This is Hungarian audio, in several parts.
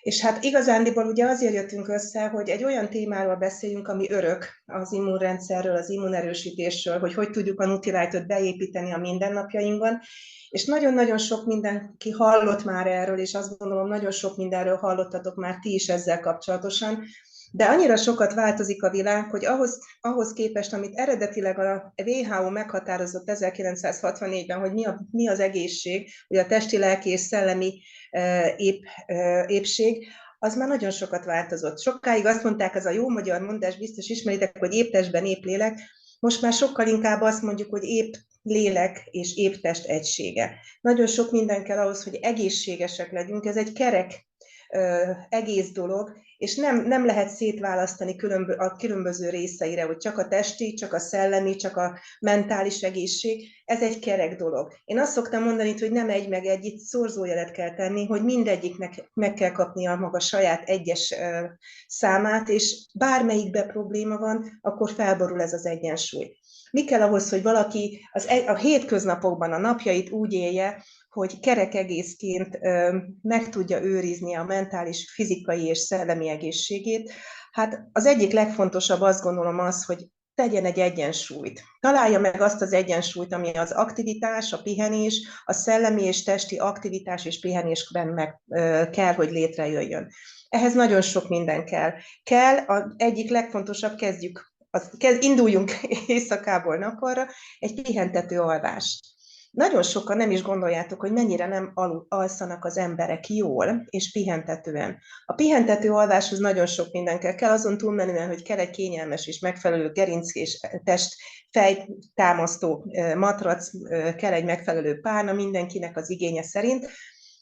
És hát igazándiból ugye azért jöttünk össze, hogy egy olyan témáról beszéljünk, ami örök az immunrendszerről, az immunerősítésről, hogy hogy tudjuk a Nutrilite-ot beépíteni a mindennapjainkban. És nagyon-nagyon sok mindenki hallott már erről, és azt gondolom, nagyon sok mindenről hallottatok már ti is ezzel kapcsolatosan. De annyira sokat változik a világ, hogy ahhoz képest, amit eredetileg a WHO meghatározott 1964-ben, hogy mi az egészség, hogy a testi, lelki és szellemi épség, az már nagyon sokat változott. Sokáig azt mondták, ez a jó magyar mondás, biztos ismeritek, hogy épp testben épp lélek. Most már sokkal inkább azt mondjuk, hogy épp lélek és épp test egysége. Nagyon sok minden kell ahhoz, hogy egészségesek legyünk. Ez egy kerek egész dolog, és nem lehet szétválasztani a különböző részeire, hogy csak a testi, csak a szellemi, csak a mentális egészség. Ez egy kerek dolog. Én azt szoktam mondani, hogy nem egy meg egy, itt szorzójelet kell tenni, hogy mindegyiknek meg kell kapnia a maga saját egyes számát, és bármelyikben probléma van, akkor felborul ez az egyensúly. Mi kell ahhoz, hogy valaki a hétköznapokban a napjait úgy élje, hogy kerek egészként meg tudja őrizni a mentális, fizikai és szellemi egészségét? Hát az egyik legfontosabb, azt gondolom, az, hogy tegyen egy egyensúlyt. Találja meg azt az egyensúlyt, ami az aktivitás, a pihenés, a szellemi és testi aktivitás és pihenésben meg kell, hogy létrejöjjön. Ehhez nagyon sok minden kell. Az egyik legfontosabb, induljunk éjszakából nappalra, egy pihentető alvás. Nagyon sokan nem is gondoljátok, hogy mennyire nem alszanak az emberek jól és pihentetően. A pihentető alváshoz nagyon sok minden kell azon túlmenően, hogy kell egy kényelmes és megfelelő gerinc és test fejtámasztó matrac, kell egy megfelelő párna mindenkinek az igénye szerint.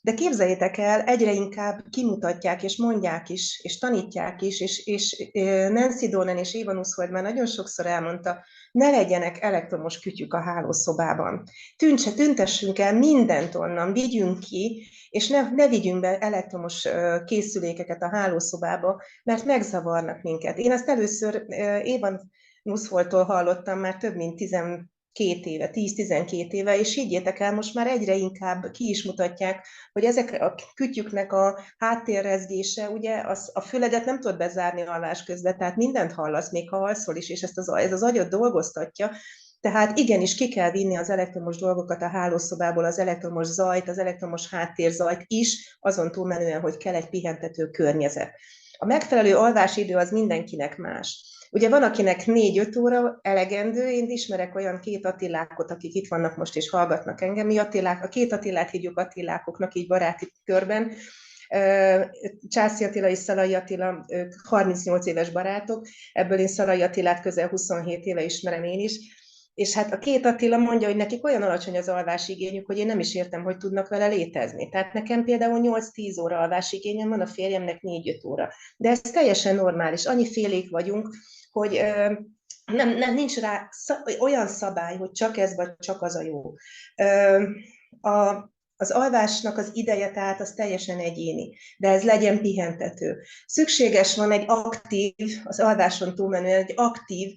De képzeljétek el, egyre inkább kimutatják, és mondják is, és tanítják is, és Nancy Dolan és Eva Nussbaum már nagyon sokszor elmondta, ne legyenek elektromos kütyük a hálószobában. Tüntessünk el mindent onnan, vigyünk ki, és ne vigyünk be elektromos készülékeket a hálószobába, mert megzavarnak minket. Én ezt először Eva Nussbaumtól hallottam már több mint 10-12 éve, és higgyétek el, most már egyre inkább ki is mutatják, hogy ezek a kütyüknek a háttérrezgése, ugye a füledet nem tudod bezárni alvás közben, tehát mindent hallasz, még ha alszol is, és ez az agyat dolgoztatja, tehát igenis ki kell vinni az elektromos dolgokat a hálószobából, az elektromos zajt, az elektromos háttérzajt is, azon túlmenően, hogy kell egy pihentető környezet. A megfelelő alvásidő az mindenkinek más. Ugye van, akinek 4-5 óra elegendő, én ismerek olyan 2 Attilákot, akik itt vannak most és hallgatnak engem. Mi Attilák, a 2 Attilát hívjuk Attilákoknak, így baráti körben. Császi Attila és Szalai Attila, 38 éves barátok, ebből én Szalai Attilát közel 27 éve ismerem én is. És hát a 2 Attila mondja, hogy nekik olyan alacsony az alvásigényük, hogy én nem is értem, hogy tudnak vele létezni. Tehát nekem például 8-10 óra alvásigényem van, a férjemnek 4-5 óra. De ez teljesen normális, annyi félék vagyunk, hogy nincs rá olyan szabály, hogy csak ez vagy csak az a jó. Az alvásnak az ideje, tehát az teljesen egyéni, de ez legyen pihentető. Szükséges van egy aktív, az alváson túlmenően egy aktív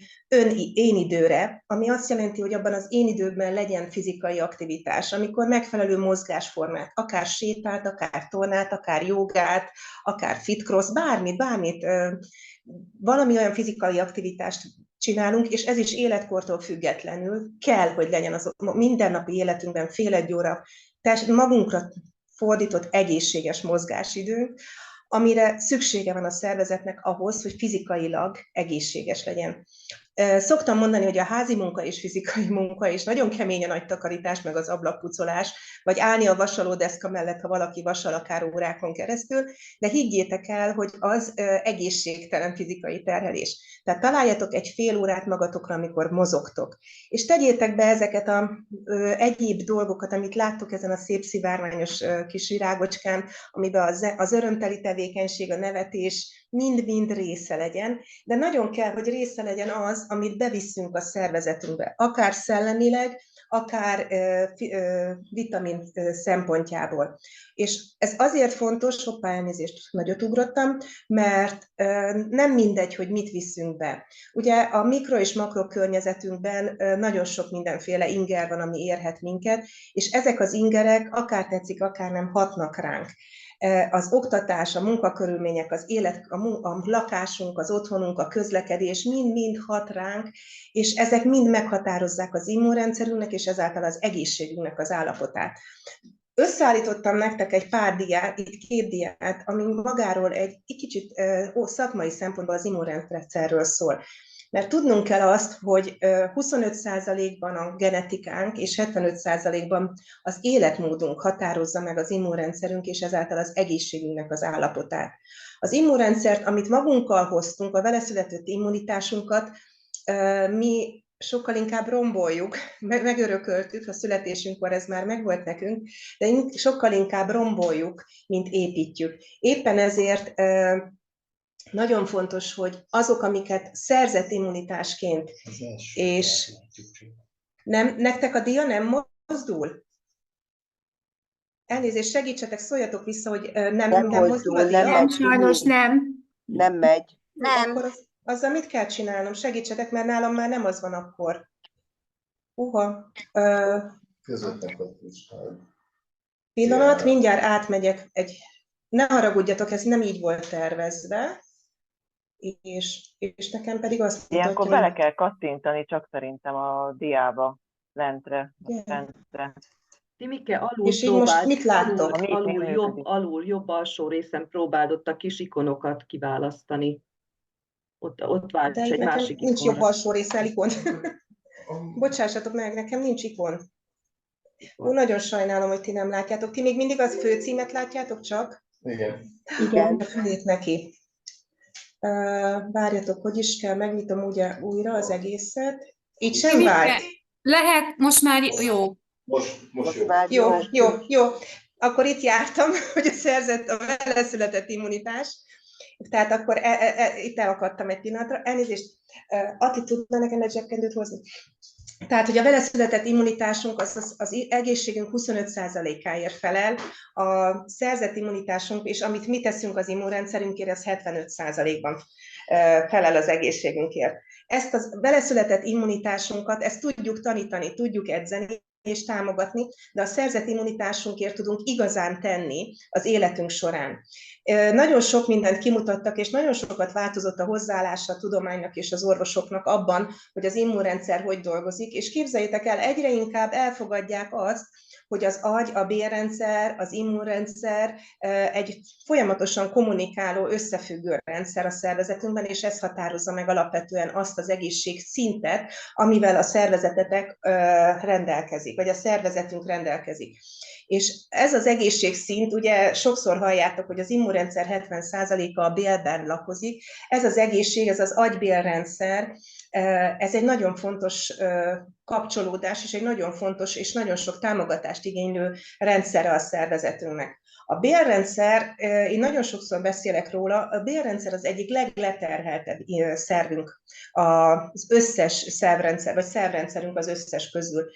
énidőre, ami azt jelenti, hogy abban az énidőben legyen fizikai aktivitás, amikor megfelelő mozgásformát, akár sétát, akár tornát, akár jogát, akár fitcross, bármit, valami olyan fizikai aktivitást csinálunk, és ez is életkortól függetlenül kell, hogy legyen az mindennapi életünkben fél egy óra magunkra fordított egészséges mozgásidőnk, amire szüksége van a szervezetnek ahhoz, hogy fizikailag egészséges legyen. Szoktam mondani, hogy a házi munka és fizikai munka, és nagyon kemény a nagy takarítás, meg az ablakpucolás, vagy állni a vasalódeszka mellett, ha valaki vasal akár órákon keresztül, de higgyétek el, hogy az egészségtelen fizikai terhelés. Tehát találjatok egy fél órát magatokra, amikor mozogtok. És tegyétek be ezeket az egyéb dolgokat, amit láttok ezen a szép szivárványos kis virágocskán, amiben az örömteli tevékenység, a nevetés mind-mind része legyen, de nagyon kell, hogy része legyen az, amit bevisszünk a szervezetünkbe, akár szellemileg, akár vitamin szempontjából. És ez azért fontos, hoppá, elnézést, nagyot ugrottam, mert nem mindegy, hogy mit viszünk be. Ugye a mikro és makro környezetünkben nagyon sok mindenféle inger van, ami érhet minket, és ezek az ingerek, akár tetszik, akár nem, hatnak ránk. az oktatás, a munkakörülmények, az élet, a lakásunk, az otthonunk, a közlekedés mind-mind hat ránk, és ezek mind meghatározzák az immunrendszerünknek, és ezáltal az egészségünknek az állapotát. Összeállítottam nektek egy pár diát, itt 2 diát, ami magáról egy kicsit szakmai szempontból az immunrendszerről szól. Mert tudnunk kell azt, hogy 25%-ban a genetikánk és 75%-ban az életmódunk határozza meg az immunrendszerünk, és ezáltal az egészségünknek az állapotát. Az immunrendszert, amit magunkkal hoztunk, a veleszületett immunitásunkat, mi sokkal inkább romboljuk, megörököltük, a születésünkkor ez már megvolt nekünk, de sokkal inkább romboljuk, mint építjük. Éppen ezért nagyon fontos, hogy azok, amiket szerzett immunitásként, és nem, nektek a dia nem mozdul? Elnézést, segítsetek, szóljatok vissza, hogy nem mozdul a dia? Nem, sajnos nem. Nem megy. Nem. Akkor azzal mit kell csinálnom? Segítsetek, mert nálam már nem az van akkor. Közvetlen kapcsolat. Pillanat, mindjárt átmegyek ne haragudjatok, ez nem így volt tervezve, és nekem pedig azt mutatja, ilyenkor bele kell kattintani, csak szerintem a diába, lentre. Timike, alul és így most mit láttok? Alul, jobb alsó részen próbáld ott a kis ikonokat kiválasztani. Ott válts egy másik nincs ikonra. jobb alsó részen ikon. Bocsássatok meg, nekem nincs ikon. Nagyon sajnálom, hogy ti nem látjátok. Ti még mindig az főcímet látjátok csak? Igen. A fülét neki. Várjatok, hogy is kell, megnyitom ugye újra az egészet. Így sem vált. Lehet, most már jó. Most jó. Jó. Akkor itt jártam, hogy szerzett a veleszületett immunitás. Tehát akkor itt elakadtam egy pillanatra. Elnézést, Ati, tudna nekem egy zsebkendőt hozni? Tehát, hogy a veleszületett immunitásunk az egészségünk 25%-áért felel, a szerzett immunitásunk, és amit mi teszünk az immunrendszerünkért, az 75%-ban felel az egészségünkért. Ezt a veleszületett immunitásunkat, ezt tudjuk tanítani, tudjuk edzeni, és támogatni, de a szerzett immunitásunkért tudunk igazán tenni az életünk során. Nagyon sok mindent kimutattak, és nagyon sokat változott a hozzáállása a tudománynak és az orvosoknak abban, hogy az immunrendszer hogy dolgozik, és képzeljétek el, egyre inkább elfogadják azt, hogy az agy, a bélrendszer, az immunrendszer egy folyamatosan kommunikáló, összefüggő rendszer a szervezetünkben, és ez határozza meg alapvetően azt az egészségszintet, amivel a szervezetetek rendelkezik, vagy a szervezetünk rendelkezik. És ez az egészségszint, ugye sokszor halljátok, hogy az immunrendszer 70%-a a bélben lakozik, ez az egészség, ez az agy-bélrendszer, ez egy nagyon fontos kapcsolódás, és egy nagyon fontos és nagyon sok támogatást igénylő rendszere a szervezetünknek. A bélrendszer, én nagyon sokszor beszélek róla, a bélrendszer az egyik legleterheltebb szervünk, az összes szervrendszer, vagy szervrendszerünk az összes közül.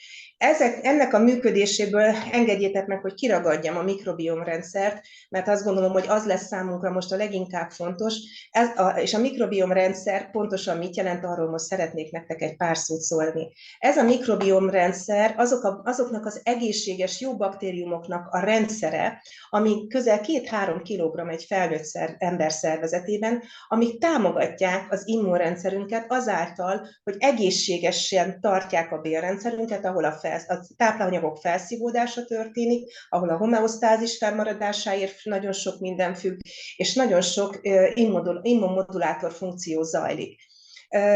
Ennek a működéséből engedjétek meg, hogy kiragadjam a mikrobiomrendszert, mert azt gondolom, hogy az lesz számunkra most a leginkább fontos, és a mikrobiomrendszer pontosan mit jelent, arról most szeretnék nektek egy pár szót szólni. Ez a mikrobiomrendszer azoknak az egészséges jó baktériumoknak a rendszere, ami közel 2-3 kg egy felnőtt ember szervezetében, amik támogatják az immunrendszerünket azáltal, hogy egészségesen tartják a bélrendszerünket, ahol a táplálanyagok felszívódása történik, ahol a homeosztázis fennmaradásáért nagyon sok minden függ, és nagyon sok immunmodulátor funkció zajlik.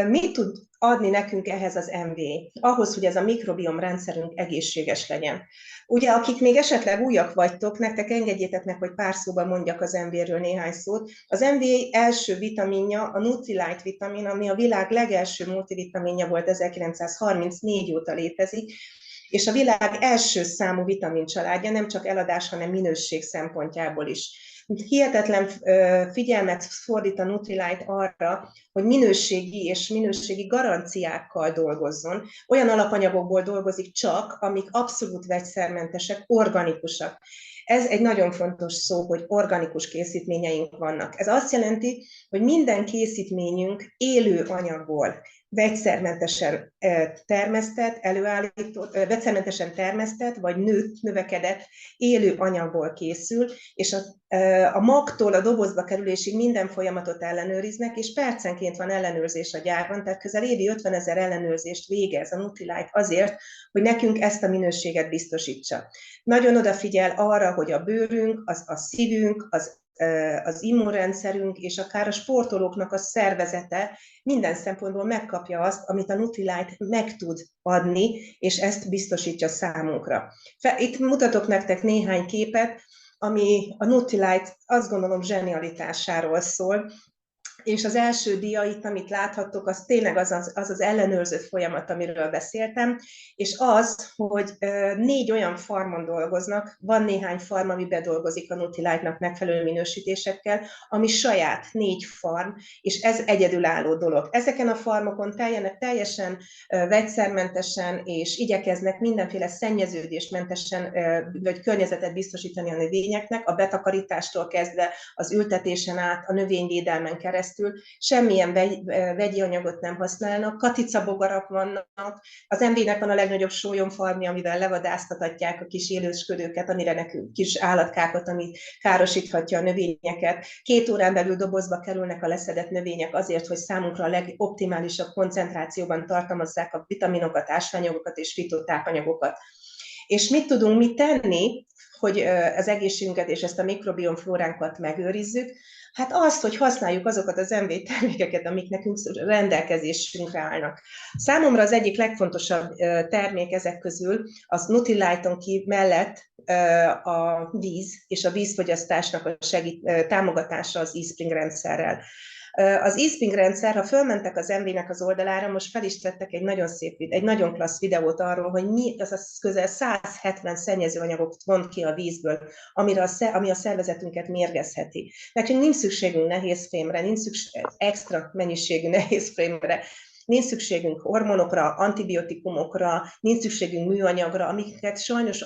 Mit tud adni nekünk ehhez az MV? Ahhoz, hogy ez a mikrobiom rendszerünk egészséges legyen. Ugye, akik még esetleg újak vagytok, nektek engedjétek meg, hogy pár szóban mondjak az MV-ről néhány szót. Az MV első vitaminja a Nutrilite vitamin, ami a világ legelső multivitaminja volt, 1934 óta létezik, és a világ első számú vitamin családja, nem csak eladás, hanem minőség szempontjából is. Hihetetlen figyelmet fordít a Nutrilite arra, hogy minőségi garanciákkal dolgozzon. Olyan alapanyagokból dolgozik csak, amik abszolút vegyszermentesek, organikusak. Ez egy nagyon fontos szó, hogy organikus készítményeink vannak. Ez azt jelenti, hogy minden készítményünk élő anyagból, vegyszermentesen vegyszermentesen termesztett, vagy növekedett élő anyagból készül, és a magtól a dobozba kerülésig minden folyamatot ellenőriznek, és percenként van ellenőrzés a gyárban, tehát közel évi 50 000 ellenőrzést végez a Nutrilite azért, hogy nekünk ezt a minőséget biztosítsa. Nagyon odafigyel arra, hogy a bőrünk, a szívünk, az immunrendszerünk és akár a sportolóknak a szervezete minden szempontból megkapja azt, amit a Nutrilite meg tud adni, és ezt biztosítja számunkra. Itt mutatok nektek néhány képet, ami a Nutrilite, azt gondolom, zsenialitásáról szól, és az első dia itt, amit láthattok, az tényleg az ellenőrzött folyamat, amiről beszéltem, és az, hogy 4 olyan farmon dolgoznak, van néhány farm, ami bedolgozik a Nutrilite-nak megfelelő minősítésekkel, ami saját 4 farm, és ez egyedülálló dolog. Ezeken a farmokon teljesen vegyszermentesen, és igyekeznek mindenféle szennyeződésmentesen, vagy környezetet biztosítani a növényeknek, a betakarítástól kezdve az ültetésen át, a növényvédelmen keresztül, semmilyen vegyi anyagot nem használnak, katicabogarak vannak, az MV-nek van a legnagyobb sólyomfarmja, amivel levadáztatják a kis élősködőket, amire nekünk kis állatkákat, ami károsíthatja a növényeket. 2 órán belül dobozba kerülnek a leszedett növények azért, hogy számunkra a legoptimálisabb koncentrációban tartalmazzák a vitaminokat, ásványanyagokat és fitotápanyagokat. És mit tudunk mi tenni, hogy az egészségünket és ezt a mikrobiomflóránkat megőrizzük? Hát azt, hogy használjuk azokat az MV termékeket, amik nekünk rendelkezésünkre állnak. Számomra az egyik legfontosabb termék ezek közül az Nutrilite-on mellett a víz és a vízfogyasztásnak a támogatása az eSpring rendszerrel. Az eSpring rendszer, ha fölmentek az MV-nek az oldalára, most fel is tettek egy nagyon klassz videót arról, hogy az közel 170 szennyezőanyagot vont ki a vízből, ami a szervezetünket mérgezheti. Nekünk nincs szükségünk nehézfémre, nincs szükség extra mennyiségű nehézfémre, nincs szükségünk hormonokra, antibiotikumokra, nincs szükségünk műanyagra, amiket sajnos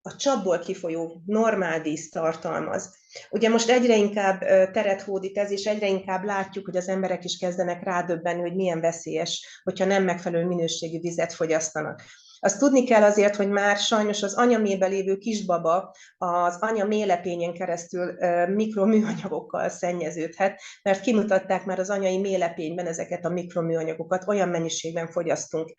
a csapból kifolyó normál víz tartalmaz. Ugye most egyre inkább teret hódít ez, és egyre inkább látjuk, hogy az emberek is kezdenek rádöbbenni, hogy milyen veszélyes, hogyha nem megfelelő minőségű vizet fogyasztanak. Azt tudni kell azért, hogy már sajnos az anyaméhben lévő kisbaba az anya méhlepényen keresztül mikroműanyagokkal szennyeződhet, mert kimutatták már az anyai méhlepényben ezeket a mikroműanyagokat, olyan mennyiségben fogyasztunk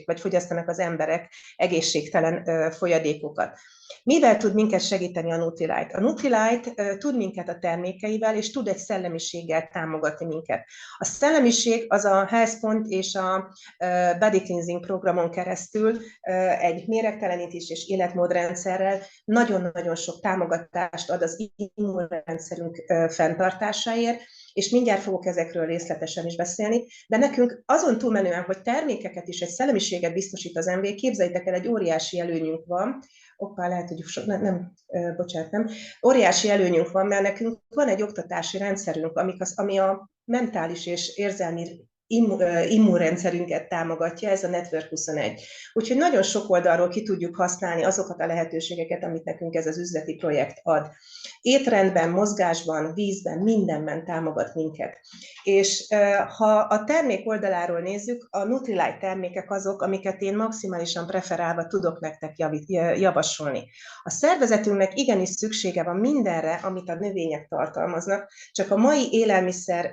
vagy fogyasztanak az emberek egészségtelen folyadékokat. Mivel tud minket segíteni a Nutrilite? A Nutrilite tud minket a termékeivel, és tud egy szellemiséggel támogatni minket. A szellemiség az a HealthPoint és a Body Cleansing programon keresztül egy méregtelenítés és életmódrendszerrel nagyon-nagyon sok támogatást ad az immunrendszerünk fenntartásáért, és mindjárt fogok ezekről részletesen is beszélni, de nekünk azon túlmenően, hogy termékeket is, egy szellemiséget biztosít az MV, képzeljétek el, egy óriási előnyünk van, lehet, hogy nem. Óriási előnyünk van, mert nekünk van egy oktatási rendszerünk, ami a mentális és érzelmi immunrendszerünket támogatja, ez a Network 21. Úgyhogy nagyon sok oldalról ki tudjuk használni azokat a lehetőségeket, amit nekünk ez az üzleti projekt ad. Étrendben, mozgásban, vízben, mindenben támogat minket. És ha a termék oldaláról nézzük, a Nutrilite termékek azok, amiket én maximálisan preferálva tudok nektek javasolni. A szervezetünknek igenis szüksége van mindenre, amit a növények tartalmaznak, csak a mai élelmiszer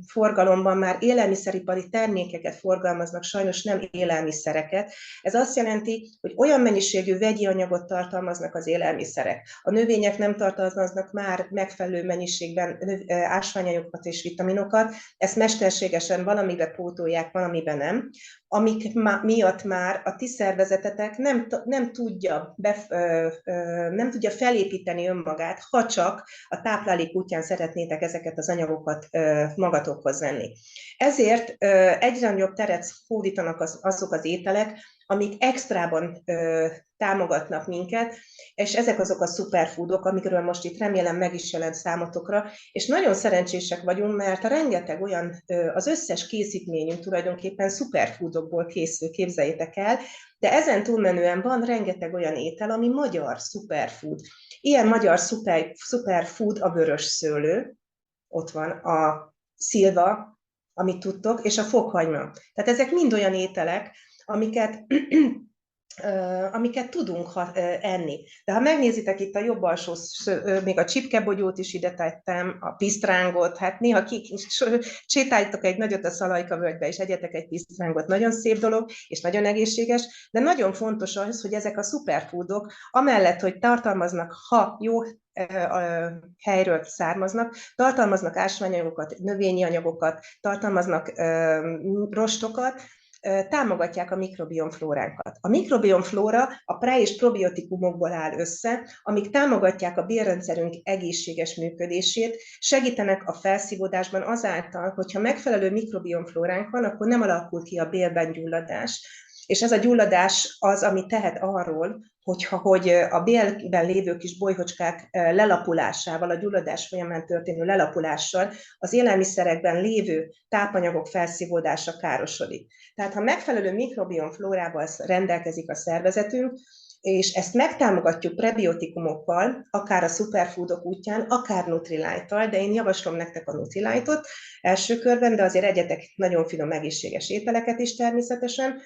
forgalomban már élelmiszeripari termékeket forgalmaznak, sajnos nem élelmiszereket. Ez azt jelenti, hogy olyan mennyiségű vegyi anyagot tartalmaznak az élelmiszerek. A növények nem tartalmaznak már megfelelő mennyiségben ásványanyagokat és vitaminokat, ezt mesterségesen valamiben pótolják, valamiben nem, amik miatt már a ti szervezetetek nem tudja felépíteni önmagát, ha csak a táplálék útján szeretnétek ezeket az anyagokat magatokhoz venni. Ezért egyre nagyobb teret hódítanak azok az ételek, amik extrában támogatnak minket, és ezek azok a superfoodok, amikről most itt remélem meg is jelent számotokra, és nagyon szerencsések vagyunk, mert rengeteg olyan, az összes készítményünk tulajdonképpen superfoodokból készül, képzeljétek el, de ezen túlmenően van rengeteg olyan étel, ami magyar superfood. Ilyen magyar superfood a vörös szőlő, ott van a szilva, amit tudtok, és a fokhagyma. Tehát ezek mind olyan ételek, amiket tudunk enni. De ha megnézitek itt a jobb alsó, még a csipkebogyót is ide tettem, a pisztrángot, hát néha sétáljatok egy nagyot a Szalajka völgybe, és egyetek egy pisztrángot, nagyon szép dolog, és nagyon egészséges, de nagyon fontos az, hogy ezek a superfoodok, amellett, hogy tartalmaznak, ha jó helyről származnak, tartalmaznak ásványanyagokat, növényi anyagokat, tartalmaznak rostokat, támogatják a mikrobiomflóránkat. A mikrobiomflóra a pre- és probiotikumokból áll össze, amik támogatják a bélrendszerünk egészséges működését, segítenek a felszívódásban azáltal, hogyha megfelelő mikrobiomflóránk van, akkor nem alakul ki a bélben gyulladás. És ez a gyulladás az, ami tehet arról, hogy a bélben lévő kis bolyhocskák lelapulásával, a gyulladás folyamán történő lelapulással az élelmiszerekben lévő tápanyagok felszívódása károsodik. Tehát ha megfelelő mikrobiomflórával rendelkezik a szervezetünk, és ezt megtámogatjuk prebiotikumokkal, akár a superfoodok útján, akár Nutrilite-tal, de én javaslom nektek a Nutrilite-ot első körben, de azért egyetek nagyon finom egészséges ételeket is természetesen,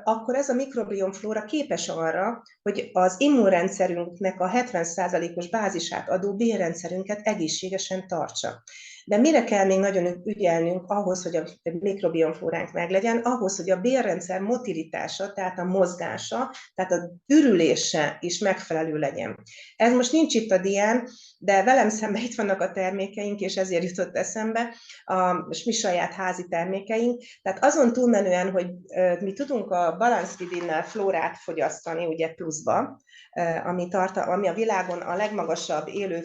akkor ez a mikrobiomflóra képes arra, hogy az immunrendszerünknek a 70%-os bázisát adó bélrendszerünket egészségesen tartsa. De mire kell még nagyon ügyelnünk ahhoz, hogy a mikrobiomflóránk meglegyen, ahhoz, hogy a bélrendszer motilitása, tehát a mozgása, tehát a ürülése is megfelelő legyen. Ez most nincs itt a dián, de velem szemben itt vannak a termékeink, és ezért jutott eszembe a mi saját házi termékeink. Tehát azon túlmenően, hogy mi tudunk a Balance Within-nel flórát fogyasztani, ugye pluszba, ami a világon a legmagasabb élő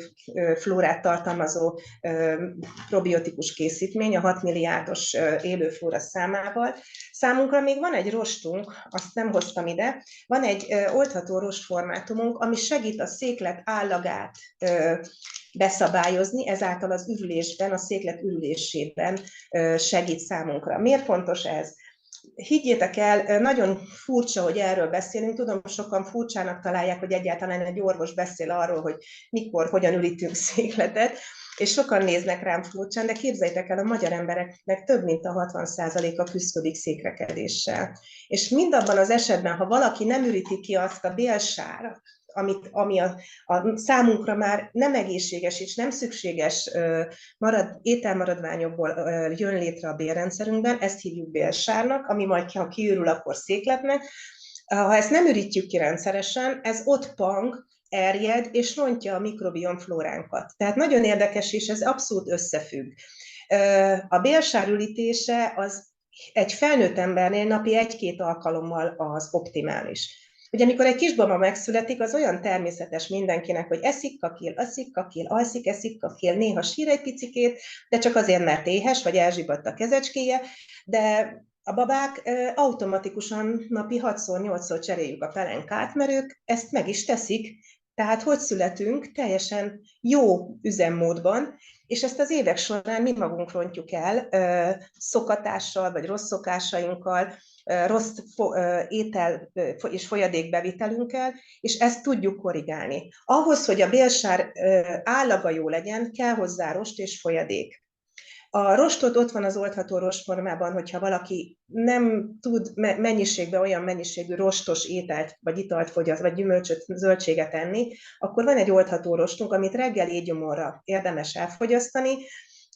flórát tartalmazó probiotikus készítmény, a 6 milliárdos élő flóra számával. Számunkra még van egy rostunk, azt nem hoztam ide, van egy oldható rostformátumunk, ami segít a széklet állagát beszabályozni, ezáltal az ürülésben, a széklet ürülésében segít számunkra. Miért fontos ez? Higgyétek el, nagyon furcsa, hogy erről beszélünk. Tudom, sokan furcsának találják, hogy egyáltalán egy orvos beszél arról, hogy mikor, hogyan ürítünk székletet, és sokan néznek rám furcsán, de képzeljétek el, a magyar embereknek több mint a 60%-a küszködik székrekedéssel. És mindabban az esetben, ha valaki nem üríti ki azt a bélsárat, ami a számunkra már nem egészséges és nem szükséges ételmaradványokból jön létre a bélrendszerünkben, ezt hívjuk bélsárnak, ami majd, ha kiürül, akkor székletnek. Ha ezt nem ürítjük ki rendszeresen, ez ott pang, erjed és rontja a mikrobiomflóránkat. Tehát nagyon érdekes, és ez abszolút összefügg. A bélsár ürítése az egy felnőtt embernél napi 1-2 alkalommal az optimális. Ugye amikor egy kisbaba megszületik, az olyan természetes mindenkinek, hogy eszik, kakil, alszik, eszik, kakil, néha sír egy picikét, de csak azért, mert éhes, vagy elzsibadt a kezecskéje, de a babák automatikusan napi 6-8-szor cseréljük a pelenkát, mert ők ezt meg is teszik, tehát hogy születünk teljesen jó üzemmódban, és ezt az évek során mi magunk rontjuk el szokatással, vagy rossz szokásainkkal, rossz étel és folyadékbevitelünkkel, és ezt tudjuk korrigálni. Ahhoz, hogy a bélsár állaga jó legyen, kell hozzá rost és folyadék. A rostot ott van az oldható rostformában, hogyha valaki nem tud mennyiségben olyan mennyiségű rostos ételt, vagy italt fogyaszt, vagy gyümölcsöt, zöldséget enni, akkor van egy oldható rostunk, amit reggel étgyomorra érdemes elfogyasztani.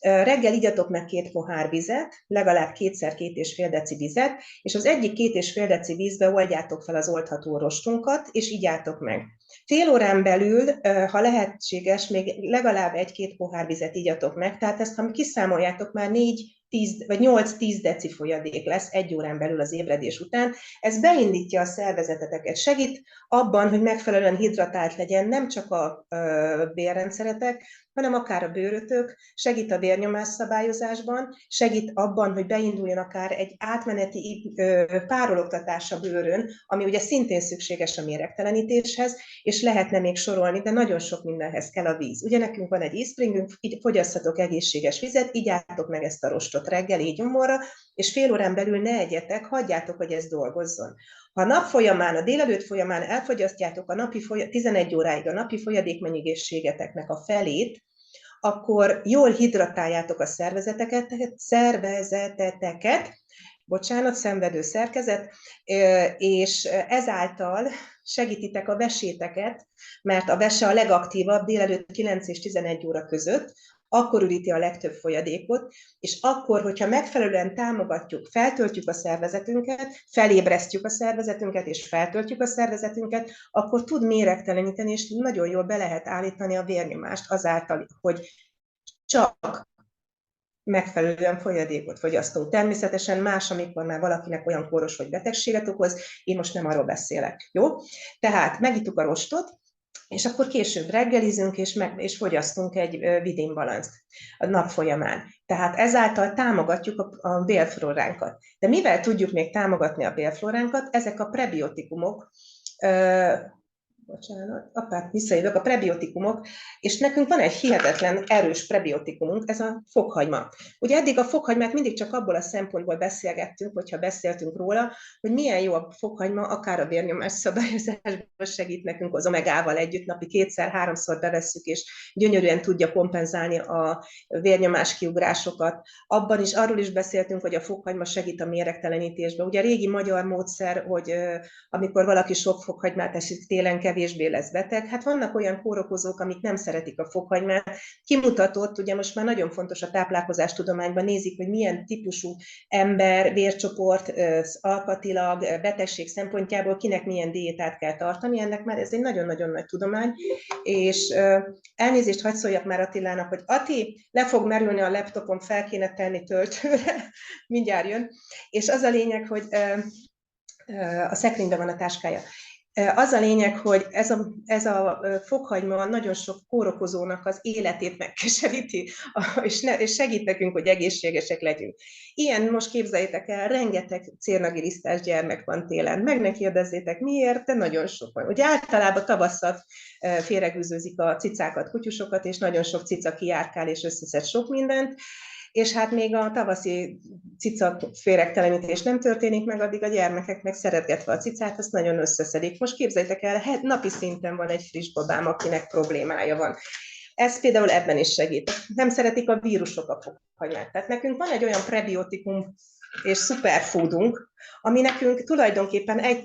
Reggel igyatok meg 2 pohár vizet, legalább 2x2,5 deci vizet, és az egyik 2,5 deci vízbe oldjátok fel az oldható rostunkat, és igyatok meg. Fél órán belül, ha lehetséges, még legalább 1-2 pohár vizet igyatok meg, tehát ezt, ha kiszámoljátok, már 4-10 vagy 8-10 deci folyadék lesz 1 órán belül az ébredés után. Ez beindítja a szervezeteteket, segít abban, hogy megfelelően hidratált legyen nem csak a bélrendszeretek, hanem akár a bőrötök, segít a vérnyomás szabályozásban, segít abban, hogy beinduljon akár egy átmeneti párologtatás a bőrön, ami ugye szintén szükséges a méregtelenítéshez, és lehetne még sorolni, de nagyon sok mindenhez kell a víz. Ugye nekünk van egy ízspringünk, fogyasztatok egészséges vizet, igyatok meg ezt a rostot reggel étgyomorra, és fél órán belül ne egyetek, hagyjátok, hogy ez dolgozzon. Ha a nap folyamán, a délelőtt folyamán elfogyasztjátok a napi 11 óráig a napi folyadékmennyiségéteknek a felét, akkor jól hidratáljátok a szervezeteket, bocsánat, szenvedő szerkezet, és ezáltal segítitek a veséteket, mert a vese a legaktívabb délelőtt 9 és 11 óra között, akkor üríti a legtöbb folyadékot, és akkor, hogyha megfelelően támogatjuk, feltöltjük a szervezetünket, felébresztjük a szervezetünket, és feltöltjük a szervezetünket, akkor tud méregteleníteni, és nagyon jól be lehet állítani a vérnyomást azáltal, hogy csak megfelelően folyadékot fogyasztunk. Természetesen más, amikor már valakinek olyan kóros vagy betegséget okoz, én most nem arról beszélek, jó? Tehát megittuk a rostot, és akkor később reggelizünk, és fogyasztunk egy vidénbalanszt a nap folyamán. Tehát ezáltal támogatjuk a bélflóránkat. De mivel tudjuk még támogatni a bélflóránkat? Ezek a prebiotikumok, visszajövök, a prebiotikumok, és nekünk van egy hihetetlen erős prebiotikumunk, ez a fokhagyma. Ugye eddig a fokhagymát mindig csak abból a szempontból beszélgettünk, hogyha beszéltünk róla, hogy milyen jó a fokhagyma, akár a vérnyomás szabályozásban segít nekünk az omegával együtt, napi 2-3-szor bevesszük, és gyönyörűen tudja kompenzálni a vérnyomás kiugrásokat. Abban is, arról is beszéltünk, hogy a fokhagyma segít a méregtelenítésben. Ugye a régi magyar módszer, hogy amikor valaki sok fokhagymát eszik télen, kevésbé lesz beteg. Hát vannak olyan kórokozók, amik nem szeretik a fokhagymát. Kimutatott, ugye most már nagyon fontos a táplálkozástudományban, nézik, hogy milyen típusú ember, vércsoport, alkatilag, betegség szempontjából kinek milyen diétát kell tartani. Ennek már ez egy nagyon-nagyon nagy tudomány, és elnézést hadd szóljak már Attilának, hogy Ati, le fog merülni a laptopon, fel kéne tenni töltőre, mindjárt jön, és az a lényeg, hogy a szekrényben van a táskája. Az a lényeg, hogy ez a fokhagyma nagyon sok kórokozónak az életét megkeseríti, és segít nekünk, hogy egészségesek legyünk. Ilyen, most képzeljétek el, rengeteg cérnagirisztás gyermek van télen. Meg ne kérdezzétek miért, de nagyon sok van. Ugye általában tavasszal félregűzőzik a cicákat, kutyusokat, és nagyon sok cica kijárkál, és összeszed sok mindent. És hát még a tavaszi cica féregtelenítés nem történik meg, addig a gyermekek meg szeretgetve a cicát, azt nagyon összeszedik. Most képzeljétek el, napi szinten van egy friss babám, akinek problémája van. Ez például ebben is segít. Nem szeretik a vírusok a fokhagymát. Tehát nekünk van egy olyan prebiotikum és superfoodunk, ami nekünk tulajdonképpen egy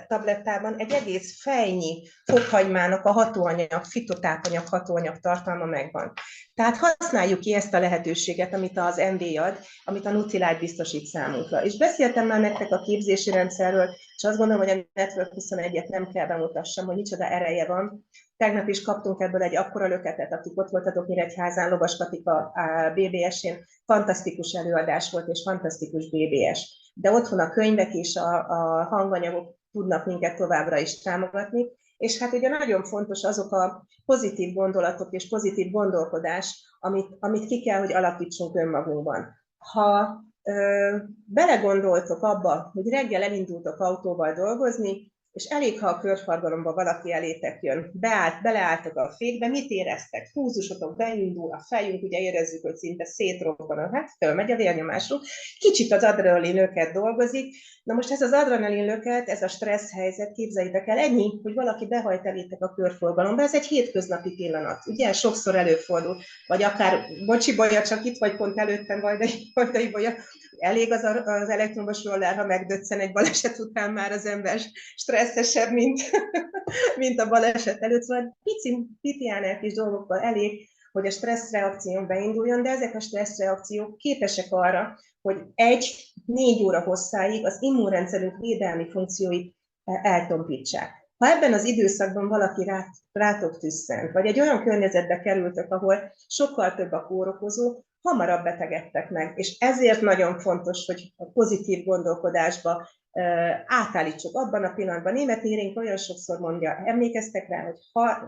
tablettában egy egész fejnyi fokhagymának a hatóanyag, fitotápanyag hatóanyag tartalma megvan. Tehát használjuk ki ezt a lehetőséget, amit az MV ad, amit a Nutrilite biztosít számunkra. És beszéltem már nektek a képzési rendszerről, és azt gondolom, hogy a Network 21-et nem kell bemutassam, hogy micsoda ereje van. Tegnap is kaptunk ebből egy akkora löketet, akik ott voltatok Nyíregyházán, Lovas Katika a BBS-én, fantasztikus előadás volt, és fantasztikus BBS. De otthon a könyvek és a hanganyagok tudnak minket továbbra is támogatni, és hát ugye nagyon fontos azok a pozitív gondolatok és pozitív gondolkodás, amit ki kell, hogy alakítsunk önmagunkban. Ha belegondoltok abba, hogy reggel elindultok autóval dolgozni, és elég, ha a körforgalomba valaki elétek jön, beleálltok a fékbe, mit éreztek? Húzusotok beindul a fejünk, ugye érezzük, hogy szinte szétrobban, hát fölmegy a vérnyomásunk, kicsit az adrenalin löket dolgozik. Na most ez az adrenalin löket, ez a stressz helyzet, képzeljétek el, ennyi, hogy valaki behajt elétek a körforgalomba, ez egy hétköznapi pillanat, ugye sokszor előfordul, vagy akár bocsi bolya, csak itt vagy pont előttem, Vajdai bolya, elég az elektromos roller, ha megdöccen egy baleset után már az ember stresszesebb, mint a baleset előtt. Szóval piciánál kis dolgokkal elég, hogy a stresszreakción beinduljon, de ezek a stresszreakciók képesek arra, hogy 1-4 óra hosszáig az immunrendszerünk védelmi funkcióit eltompítsák. Ha ebben az időszakban valaki rátok tüsszent, vagy egy olyan környezetbe kerültök, ahol sokkal több a kórokozó, hamarabb betegedtek meg, és ezért nagyon fontos, hogy a pozitív gondolkodásba átállítsuk abban a pillanatban. Németh Érénk olyan sokszor mondja, emlékeztek rá, hogy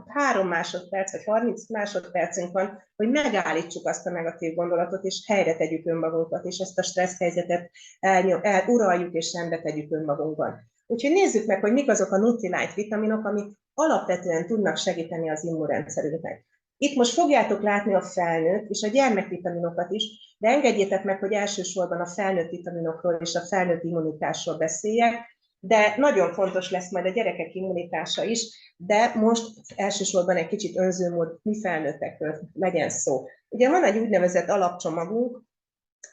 3 másodperc vagy 30 másodpercünk van, hogy megállítsuk azt a negatív gondolatot, és helyre tegyük önmagunkat, és ezt a stressz helyzetet uraljuk, és rendbe tegyük önmagunkban. Úgyhogy nézzük meg, hogy mik azok a Nutrilite vitaminok, amik alapvetően tudnak segíteni az immunrendszerünknek. Itt most fogjátok látni a felnőtt és a gyermekvitaminokat is, de engedjétek meg, hogy elsősorban a felnőtt vitaminokról és a felnőtt immunitásról beszéljek. de nagyon fontos lesz majd a gyerekek immunitása is, de most elsősorban egy kicsit önzőmód, mi felnőttekről legyen szó. Ugye van egy úgynevezett alapcsomagunk,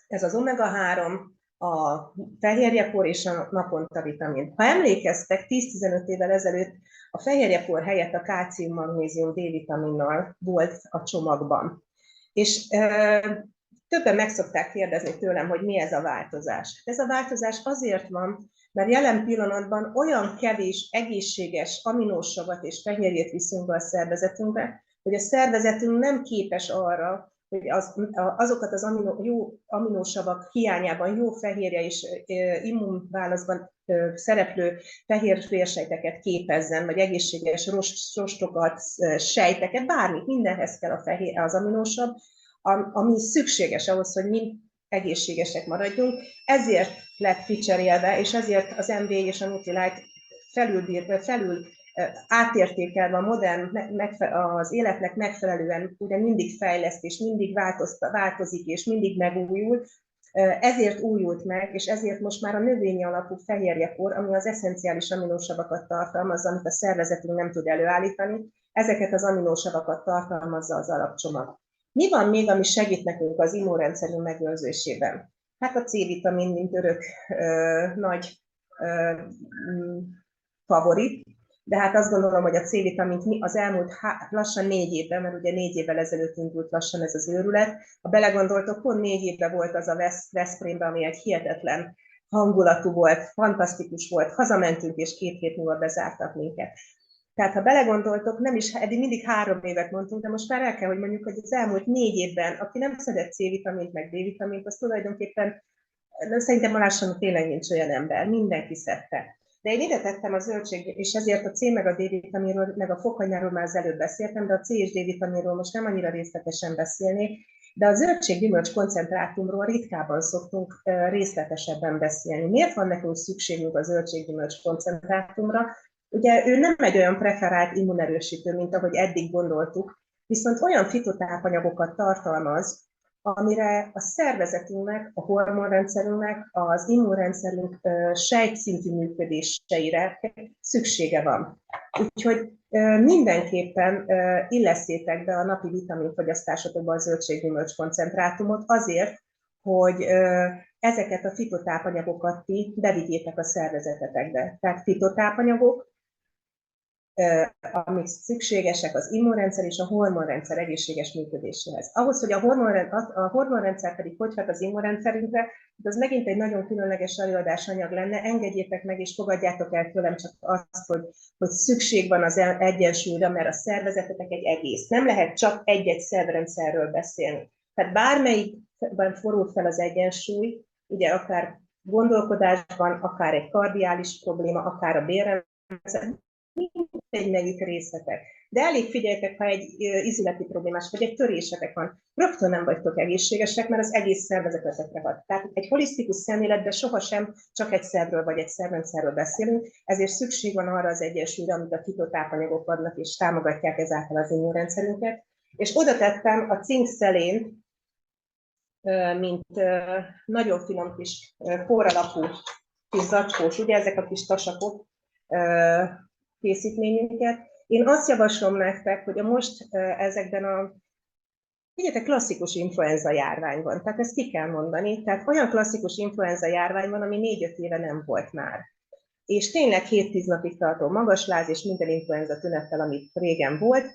ez az omega-3, a fehérjepor és a naponta vitamin. Ha emlékeztek, 10-15 évvel ezelőtt a fehérjepor helyett a kálcium, magnézium, D-vitaminnal volt a csomagban. És többen meg szokták kérdezni tőlem, hogy mi ez a változás. Ez a változás azért van, mert jelen pillanatban olyan kevés egészséges aminósavat és fehérjét viszünk be a szervezetünkbe, hogy a szervezetünk nem képes arra, hogy azokat az jó aminósavak hiányában jó fehérje és immunválaszban szereplő fehérvérsejteket képezzen, vagy egészséges rostokat, sejteket, bármit, mindenhez kell az aminósav, ami szükséges ahhoz, hogy mi egészségesek maradjunk. Ezért lett kicserélve, és ezért az MV és a Nutrilite felül átértékelve a modern, az életnek megfelelően ugye mindig fejleszt, és mindig változik, és mindig megújul. Ezért újult meg, és ezért most már a növényi alapú fehérjepor, ami az eszenciális aminósavakat tartalmazza, amit a szervezetünk nem tud előállítani, ezeket az aminósavakat tartalmazza az alapcsomag. Mi van még, ami segít nekünk az immunrendszerünk megőrzésében? Hát a C-vitamin, mint örök nagy favorit, de hát azt gondolom, hogy a C-vitamint az elmúlt lassan 4 évben, mert ugye 4 évvel ezelőtt indult lassan ez az őrület, ha belegondoltok, pont 4 évben volt az a Veszprémben, ami egy hihetetlen hangulatú volt, fantasztikus volt, hazamentünk és 2 hét múlva bezártak minket. Tehát ha belegondoltok, nem is, eddig mindig 3 évet mondtunk, de most már el kell, hogy mondjuk, hogy az elmúlt 4 évben, aki nem szedett C-vitamint, meg D-vitamint, az tulajdonképpen, szerintem lassan tényleg nincs olyan ember, mindenki szedte. De én ide tettem a zöldség, és ezért a C meg a D-vitaminról, meg a fokhagymányról már az előbb beszéltem, de a C és D-vitaminról most nem annyira részletesen beszélnék, de a zöldséggyümölcs koncentrátumról ritkában szoktunk részletesebben beszélni. Miért van nekünk szükségünk a zöldséggyümölcs koncentrátumra? Ugye ő nem egy olyan preferált immunerősítő, mint ahogy eddig gondoltuk, viszont olyan fitotápanyagokat tartalmaz, amire a szervezetünknek, a hormonrendszerünknek, az immunrendszerünk sejtszintű működéseire szüksége van. Úgyhogy mindenképpen illesztétek be a napi vitaminfogyasztásotokba a zöldséggyümölcs koncentrátumot azért, hogy ezeket a fitotápanyagokat ti bevigyétek a szervezetetekbe. Tehát fitotápanyagok, amik szükségesek az immunrendszer és a hormonrendszer egészséges működéséhez. Ahhoz, hogy a hormonrendszer pedig hogy hat az immunrendszerünkre, az megint egy nagyon különleges előadásanyag lenne, engedjétek meg és fogadjátok el tőlem csak azt, hogy szükség van az egyensúlyra, mert a szervezetetek egy egész. Nem lehet csak egy-egy szervrendszerről beszélni. Tehát bármelyikben forul fel az egyensúly, ugye akár gondolkodásban, akár egy kardiális probléma, akár a bélrendszer, mindegy melyik részletek. De elég figyeljetek, ha egy izületi problémás, vagy egy törésetek van, rögtön nem vagytok egészségesek, mert az egész szervezetetekre hat. Tehát egy holisztikus szemléletben sohasem csak egy szervről vagy egy szervrendszerről beszélünk, ezért szükség van arra az egyensúlyra, amit a fitotápanyagok adnak, és támogatják ezáltal az immunrendszerünket. És oda tettem a cinkszelént, mint nagyon finom kis poralapú kis zacskós, ugye ezek a kis tasakok, készítményünket. Én azt javaslom nektek, hogy most ezekben figyeljetek, klasszikus influenza járvány van, tehát ezt ki kell mondani, tehát olyan klasszikus influenza járvány van, ami 4-5 éve nem volt már. És tényleg 7-10 napig tartó magasláz és minden influenza tünettel, amit régen volt.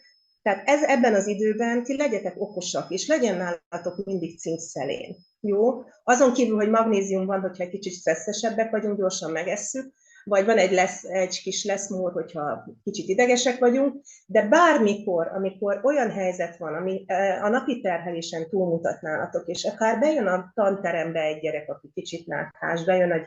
Tehát ebben az időben ti legyetek okosak, és legyen nálatok mindig cinkszelén. Jó? Azon kívül, hogy magnézium van, hogyha egy kicsit stresszesebbek vagyunk, gyorsan megesszük, vagy van egy kis leszmór, hogyha kicsit idegesek vagyunk, de bármikor, amikor olyan helyzet van, ami a napi terhelésen túlmutat nálatok, és akár bejön a tanterembe egy gyerek, aki kicsit náthás, bejön,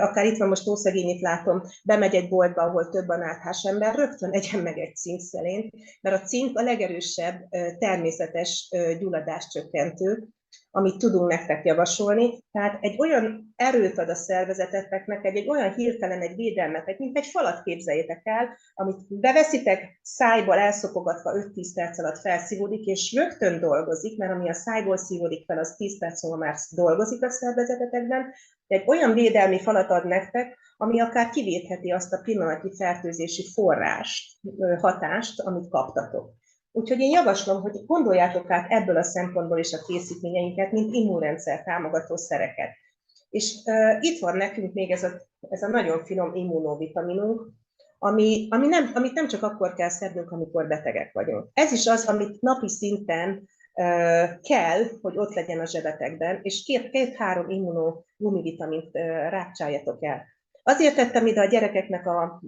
akár itt van most Ószegényit látom, bemegy egy boltba, ahol több a náthás ember, rögtön egyen meg egy cinkszelént, mert a cink a legerősebb természetes gyulladáscsökkentő, amit tudunk nektek javasolni. Tehát egy olyan erőt ad a szervezeteteknek, egy olyan hirtelen egy védelmet, mint egy falat képzeljétek el, amit beveszitek, szájból elszopogatva 5-10 perc alatt felszívódik, és rögtön dolgozik, mert ami a szájból szívódik fel, az 10 perc múlva már dolgozik a szervezetetekben. Egy olyan védelmi falat ad nektek, ami akár kivétheti azt a pillanatnyi fertőzési forrást, hatást, amit kaptatok. Úgyhogy én javaslom, hogy gondoljátok át ebből a szempontból is a készítményeinket, mint immunrendszer támogató szereket. És itt van nekünk még ez a nagyon finom immunovitaminunk, amit nem csak akkor kell szednünk, amikor betegek vagyunk. Ez is az, amit napi szinten kell, hogy ott legyen a zsebetekben, és 2-3 immunogumivitamint rákcsáljatok el. Azért tettem ide a gyerekeknek a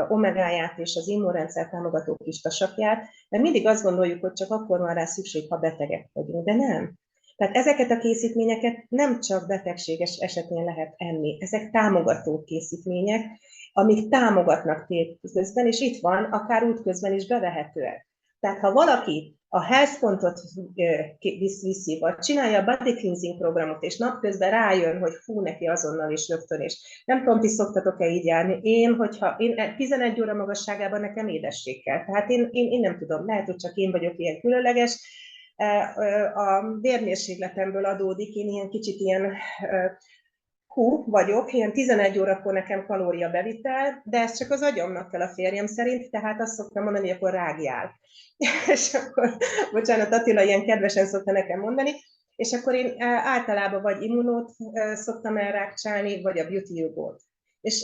omegáját és az immunrendszer támogató kis tasakját, mert mindig azt gondoljuk, hogy csak akkor van rá szükség, ha betegek vagyunk, de nem. Tehát ezeket a készítményeket nem csak betegséges esetén lehet enni, ezek támogató készítmények, amik támogatnak tétközben, és itt van, akár útközben is bevehetőek. Tehát ha valaki a health.ot viszi, vagy csinálja a body cleansing programot, és napközben rájön, hogy fú, neki azonnal is rögtön, és nem tudom, ti szoktatok-e így járni. Én 11 óra magasságában nekem édesség kell. Tehát én nem tudom, lehet, hogy csak én vagyok ilyen különleges. A vérmérsékletemből adódik, én ilyen kicsit ilyen vagyok, ilyen 11 órakor nekem kalóriabevitel, de ez csak az agyamnak kell a férjem szerint, tehát azt szoktam mondani, hogy akkor rágjál. És akkor, bocsánat, Attila ilyen kedvesen szokta nekem mondani, és akkor én általában vagy immunót szoktam elrákcsálni, vagy a beauty jogot.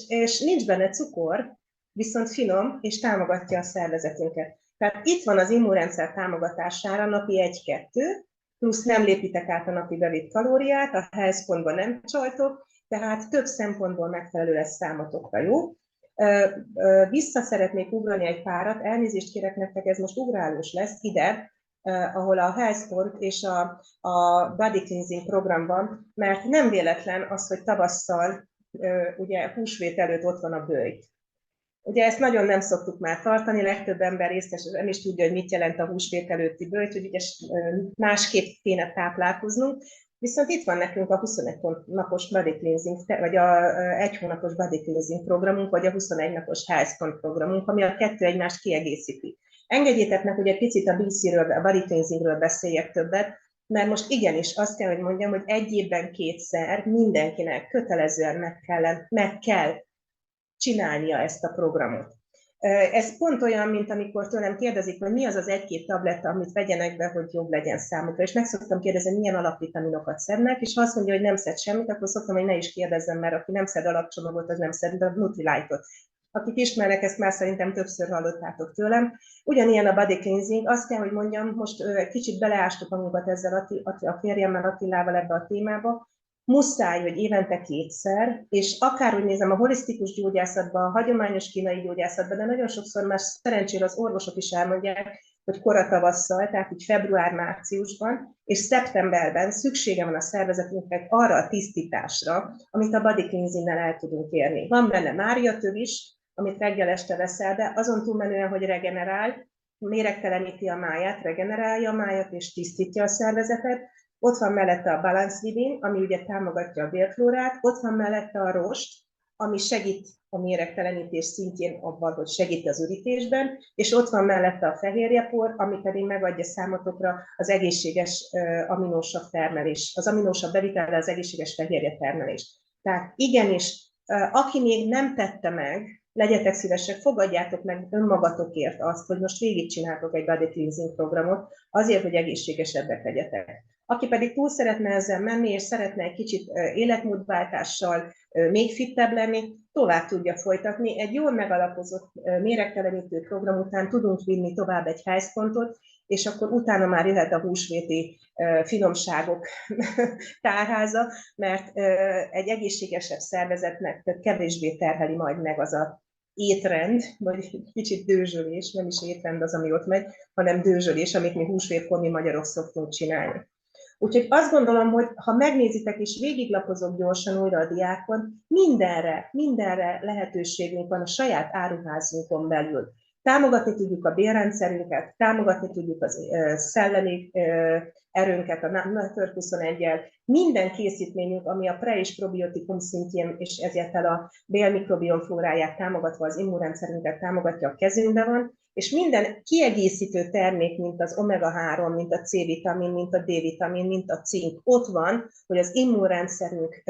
És nincs benne cukor, viszont finom, és támogatja a szervezetünket. Tehát itt van az immunrendszer támogatására napi 1-2, plusz nem lépitek át a napi bevitt kalóriát, a health.ban nem csaltok, tehát több szempontból megfelelő lesz számotokra, jó? Vissza szeretnék ugrani egy párat, elnézést kérek nektek, ez most ugrálós lesz ide, ahol a health.pont és a body cleansing program van, mert nem véletlen az, hogy tavasszal, ugye húsvét előtt ott van a böjt. Ugye ezt nagyon nem szoktuk már tartani, legtöbb ember részes nem is tudja, hogy mit jelent a húsvét előtti böjt, hogy ugye másképp kéne táplálkoznunk. Viszont itt van nekünk a 21 napos body cleansing, vagy a 1 hónapos body cleansing programunk, vagy a 21 napos health.pont programunk, ami a kettő egymást kiegészíti. Engedjétek meg, hogy egy picit a BC-ről, a body cleansingről beszéljek többet, mert most igenis azt kell, hogy mondjam, hogy egy évben 2-szer mindenkinek kötelezően meg kell csinálnia ezt a programot. Ez pont olyan, mint amikor tőlem kérdezik, hogy mi az az 1-2 tabletta, amit vegyenek be, hogy jobb legyen számukra. És meg szoktam kérdezni, milyen alapvitaminokat szednek, és ha azt mondja, hogy nem szed semmit, akkor szoktam, hogy ne is kérdezzem, mert aki nem szed alapcsomagot, az nem szed a Nutrilite-ot. Akik ismernek, ezt már szerintem többször hallottátok tőlem. Ugyanilyen a body cleansing, azt kell, hogy mondjam, most kicsit beleástuk magunkat ezzel a férjemmel, Attilával ebbe a témába. Muszáj, hogy évente 2-szer, és akárhogy nézem a holisztikus gyógyászatban, a hagyományos kínai gyógyászatban, de nagyon sokszor már szerencsére az orvosok is elmondják, hogy koratavasszal, tehát így február-márciusban, és szeptemberben szüksége van a szervezetünknek arra a tisztításra, amit a body cleansingnel el tudunk érni. Van benne máriatöv is, amit reggel este veszel be, azon túlmenően, hogy regenerál, méregteleníti a máját, regenerálja a májat és tisztítja a szervezetet. Ott van mellette a Balance Within, ami ugye támogatja a bélflórát, ott van mellette a rost, ami segít a méregtelenítés szintjén abban, hogy segít az ürítésben, és ott van mellette a fehérjepor, ami pedig megadja számotokra az egészséges aminósav termelés, az aminósav bevitele az egészséges fehérje termelés. Tehát igenis, aki még nem tette meg, legyetek szívesek, fogadjátok meg önmagatokért azt, hogy most végigcsináltok egy body cleansing programot, azért, hogy egészségesebbek legyetek. Aki pedig túl szeretne ezzel menni, és szeretne egy kicsit életmódváltással még fittebb lenni, tovább tudja folytatni. Egy jól megalapozott méregtelenítő program után tudunk vinni tovább egy health.pontot, és akkor utána már jöhet a húsvéti finomságok tárháza, mert egy egészségesebb szervezetnek kevésbé terheli majd meg az a étrend, vagy kicsit dőzsölés, nem is étrend az, ami ott megy, hanem dőzsölés, amit mi húsvétkor mi magyarok szoktunk csinálni. Úgyhogy azt gondolom, hogy ha megnézitek és végiglapozok gyorsan újra a diákon, mindenre lehetőségünk van a saját áruházunkon belül. Támogatni tudjuk a bélrendszerünket, támogatni tudjuk az szellemi erőnket a Network 21-jel. Minden készítményünk, ami a pre- és probiotikum szintjén, és ezért a bélmikrobiom flóráját támogatva az immunrendszerünket támogatja, a kezünkben van, és minden kiegészítő termék, mint az omega-3, mint a C-vitamin, mint a D-vitamin, mint a cink, ott van, hogy az immunrendszerünk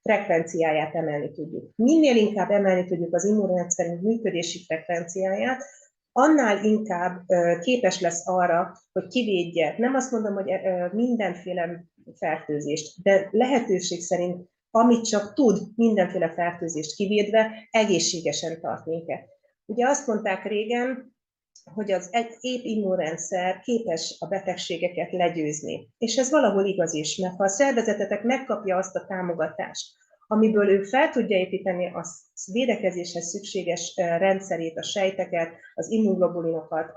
frekvenciáját emelni tudjuk. Minél inkább emelni tudjuk az immunrendszerünk működési frekvenciáját, annál inkább képes lesz arra, hogy kivédje, nem azt mondom, hogy mindenféle fertőzést, de lehetőség szerint, amit csak tud, mindenféle fertőzést kivédve, egészségesen tart minket. Ugye azt mondták régen, hogy az egy épp immunrendszer képes a betegségeket legyőzni. És ez valahol igaz is, mert ha a szervezetetek megkapja azt a támogatást, amiből ő fel tudja építeni a védekezéshez szükséges rendszerét, a sejteket, az immunglobulinokat,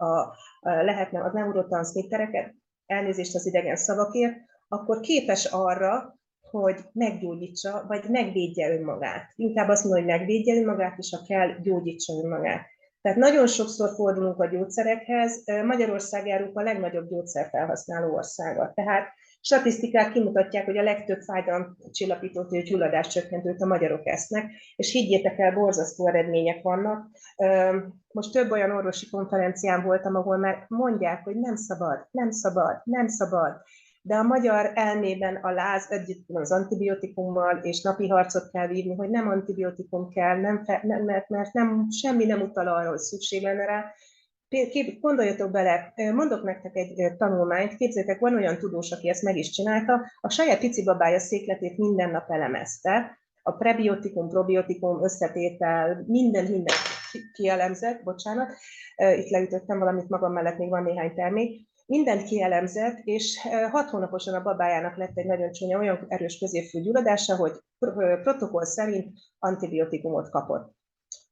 lehetne a neurotranszmittereket, elnézést az idegen szavakért, akkor képes arra, hogy meggyógyítsa, vagy megvédje önmagát. Inkább azt mondom, hogy megvédje önmagát, és ha kell, gyógyítsa önmagát. Tehát nagyon sokszor fordulunk a gyógyszerekhez. Magyarország Európa a legnagyobb gyógyszerfelhasználó országa. Tehát statisztikák kimutatják, hogy a legtöbb fájdalomcsillapítót és gyulladáscsökkentőt a magyarok esznek, és higgyétek el, borzasztó eredmények vannak. Most több olyan orvosi konferencián voltam, ahol már mondják, hogy nem szabad, nem szabad, nem szabad. De a magyar elmében a láz együtt az antibiotikummal, és napi harcot kell vívni, hogy nem antibiotikum kell, mert semmi nem utal arra, hogy szükség lenne rá. Gondoljatok bele, mondok nektek egy tanulmányt, képzeljétek, van olyan tudós, aki ezt meg is csinálta, a saját picibabája székletét minden nap elemezte, a prebiotikum, probiotikum, összetétel, minden kielemzett, bocsánat, itt leütöttem valamit magam mellett, még van néhány termék, mindent kielemzett, és 6 hónaposan a babájának lett egy nagyon csúnya, olyan erős középfülgyulladása, hogy protokoll szerint antibiotikumot kapott.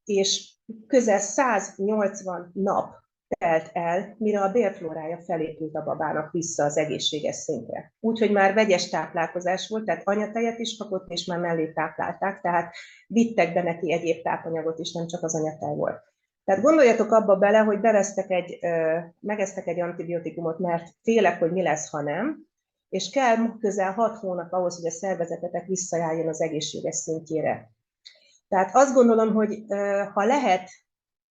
És közel 180 nap telt el, mire a bélflórája felépült a babának vissza az egészséges szintre. Úgyhogy már vegyes táplálkozás volt, tehát anyatejet is kapott, és már mellé táplálták, tehát vittek be neki egyéb tápanyagot is, nem csak az anyatej volt. Tehát gondoljatok abba bele, hogy megesztek egy antibiotikumot, mert félek, hogy mi lesz, ha nem, és kell közel 6 hónap ahhoz, hogy a szervezetetek visszajárjon az egészséges szintjére. Tehát azt gondolom, hogy ha lehet,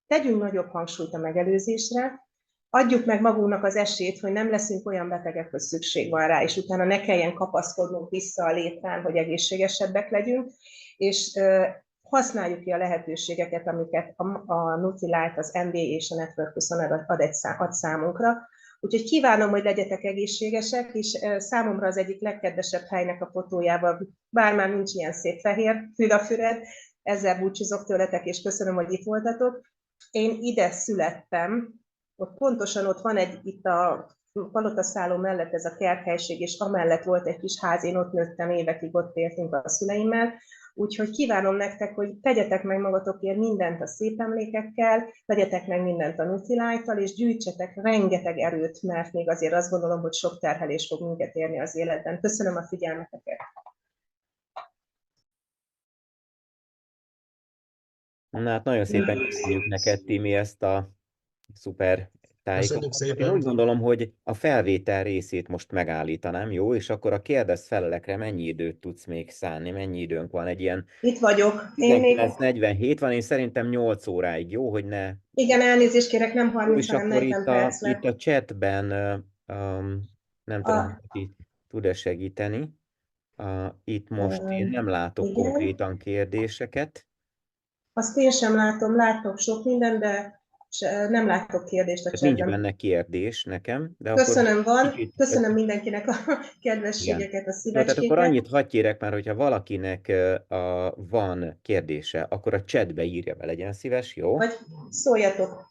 tegyünk nagyobb hangsúlyt a megelőzésre, adjuk meg magunknak az esélyt, hogy nem leszünk olyan betegek, hogy szükség van rá, és utána ne kelljen kapaszkodnunk vissza a létrán, hogy egészségesebbek legyünk, és használjuk ki a lehetőségeket, amiket a Nutrilite, az MB és a Network 21 ad számunkra. Úgyhogy kívánom, hogy legyetek egészségesek, és számomra az egyik legkedvesebb helynek a fotójával, bár már nincs ilyen szép fehér fül a füred, ezzel búcsúzok tőletek, és köszönöm, hogy itt voltatok. Én ide születtem, pontosan ott van itt a Palotaszáló mellett ez a kerthelység, és amellett volt egy kis ház, én ott nőttem, évekig ott éltünk a szüleimmel, úgyhogy kívánom nektek, hogy tegyetek meg magatokért mindent a szép emlékekkel, tegyetek meg mindent a Nutrilite-tal, és gyűjtsetek rengeteg erőt, mert még azért azt gondolom, hogy sok terhelés fog minket érni az életben. Köszönöm a figyelmeteket! Na hát nagyon szépen köszönjük neked, Timi, ezt a szuper tájékoztatást. Én úgy gondolom, hogy a felvétel részét most megállítanám, jó? És akkor a kérdez-felelekre mennyi időt tudsz még szánni? Mennyi időnk van? Egy ilyen itt vagyok. 19:47 van, én szerintem 8 óráig, jó? Hogy ne... Igen, elnézést kérek, nem 30, és hanem akkor 40 perc lett. itt a chatben, nem tudom, hogy tud-e segíteni. Itt most én nem látok igen. konkrétan kérdéseket. Azt én sem látok sok minden, de nem látok kérdést a chatben. Nincs benne kérdés nekem. De köszönöm, akkor van. Köszönöm mindenkinek a kedvességeket, a szívecskéket. Tehát akkor annyit hadd kérek már, hogyha valakinek van kérdése, akkor a chatbe írja be, legyen szíves, jó? Vagy szóljatok.